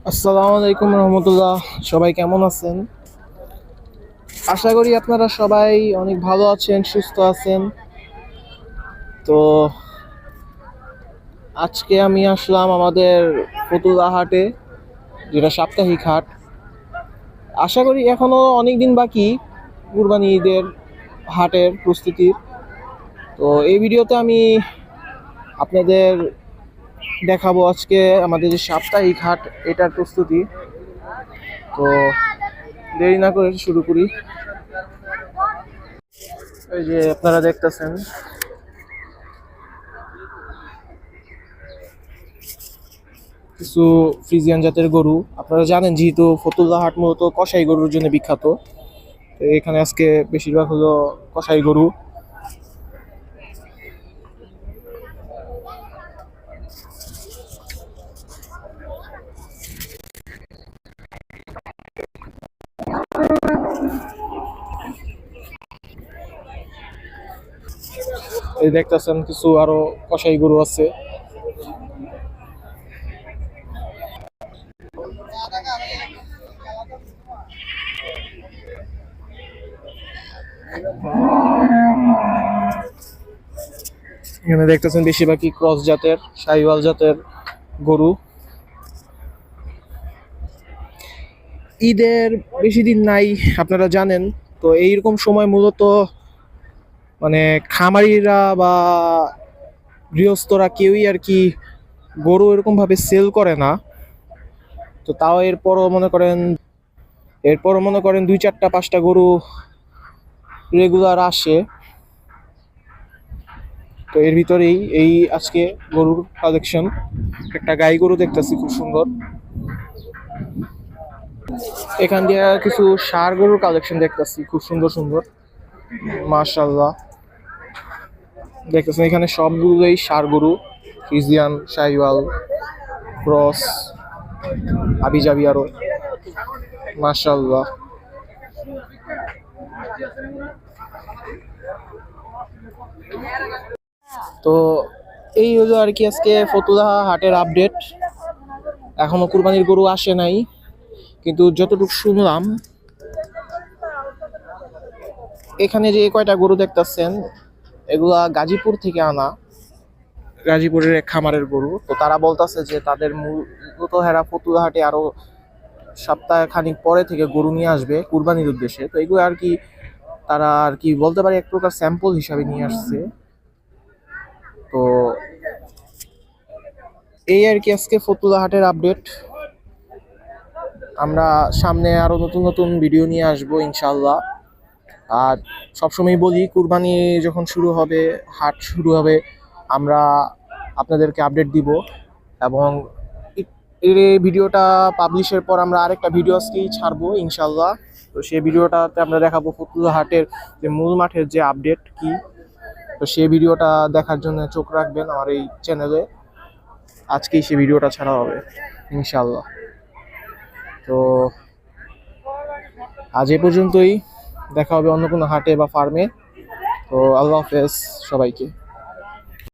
আসসালামু আলাইকুম রহমতুল্লাহ। সবাই কেমন আছেন? আশা করি আপনারা সবাই অনেক ভালো আছেন, সুস্থ আছেন। তো আজকে আমি আসলাম আমাদের ফতুল্লা হাটে, যেটা সাপ্তাহিক হাট। আশা করি এখনো অনেক দিন বাকি কুরবানি ঈদের হাটের প্রস্তুতির। তো এই ভিডিওতে আমি আপনাদের দেখাবো আজকে আমাদের যে সাপ্তাহিক হাট এটার প্রস্তুতি। তো দেরি না করে শুরু করি। এই যে আপনারা দেখতেছেন কিছু ফ্রিজিয়ান জাতের গরু। আপনারা জানেন যেহেতু ফতুল্লা হাট মূলত কসাই গরুর জন্য বিখ্যাত, তো এখানে আজকে বেশিরভাগ হলো কসাই গরু। এই দেখতেছেন কিছু আরো কসাই গরু আছে। এখানে দেখতেছেন বেশিরভাগই ক্রস জাতের, শাহিওয়াল জাতের গরু। ঈদের বেশি দিন নাই, আপনারা জানেন। তো এইরকম সময় মূলত মানে খামারিরা বা গৃহস্থরা কেউই আর কি গরু এরকম ভাবে সেল করে না। তো তাও এরপরও মনে করেন 2, 4, 5টা গরু রেগুলার আসে। তো এর ভিতরেই এই আজকে গরুর কালেকশন। একটা গাই গরু দেখতেছি খুব সুন্দর। এখান দিয়ে কিছু ষাঁড় গরুর কালেকশন দেখতেছি খুব সুন্দর সুন্দর, মাশাআল্লাহ। দেখতেছেন এখানে সবগুলোই ষাঁড় গরু, ফ্রিজিয়ান, শাহিওয়াল, ক্রস, আবিজাবি আরো, মাশাআল্লাহ। তো এই হলো আর কি আজকে ফতুল্লা হাটের আপডেট। এখনো কুরবানির গরু আসে নাই, কিন্তু যতটুকু শুনলাম এখানে যে কয়টা গরু দেখতেছেন এগুলা গাজীপুর থেকে আনা, গাজীপুরের এক খামারের গরু। তো তারা বলতেছে যে তাদের মূলত হেরা ফতুল্লা হাটে আরো সপ্তাহ খানিক পরে থেকে গরু নিয়ে আসবে কুরবানির উদ্দেশ্যে। তো এগুলো আর কি তারা আর কি বলতে পারে এক প্রকার স্যাম্পল হিসাবে নিয়ে আসছে। তো এই আর কি আজকে ফতুল্লা হাটের আপডেট। আমরা সামনে আরো নতুন নতুন ভিডিও নিয়ে আসবো ইনশাল্লাহ। আর সবসময় বলি কুরবানি যখন শুরু হবে, হাট শুরু হবে, আমরা আপনাদেরকে আপডেট দিব। এবং এই ভিডিওটা পাবলিশের পর আমরা আরেকটা ভিডিও আজকেই ছাড়বো ইনশাল্লাহ। তো সেই ভিডিওটাতে আমরা দেখাবো ফতুল্লা হাটের যে মূল মাঠের যে আপডেট কি। তো সেই ভিডিওটা দেখার জন্য চোখ রাখবেন আমার এই চ্যানেলে। আজকেই সেই ভিডিওটা ছাড়া হবে ইনশাল্লাহ। তো আজ এ পর্যন্তই, দেখা হবে অন্য কোনো হাটে বা ফার্মে। তো আল্লাহ হাফেজ সবাইকে।